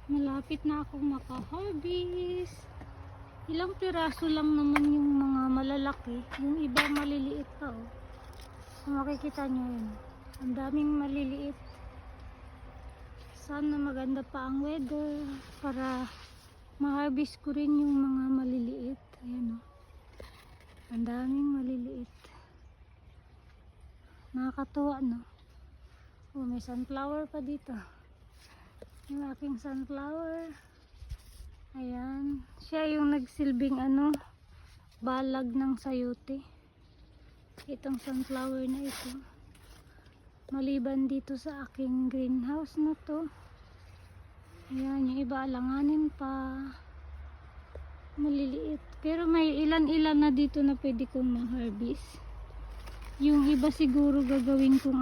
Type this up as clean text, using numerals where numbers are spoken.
Malapit na akong maka-harvest. Ilang piraso lang naman yung mga malalaki. Yung iba maliliit pa oh. Kung makikita nyo yun. Ang daming maliliit. Sana maganda pa ang weather para ma-harvest ko rin yung mga maliliit. Ayan oh. Ang daming maliliit. Nakakatuwa no. Oh, may sunflower pa dito. Yung aking sunflower. Ayan. Siya yung nagsilbing balag ng sayote. Itong sunflower na ito. Maliban dito sa aking greenhouse na to. Ayan. Yung iba alanganin pa. Maliliit. Pero may ilan-ilan na dito na pwede kong ma-harvest. Yung iba siguro gagawin kong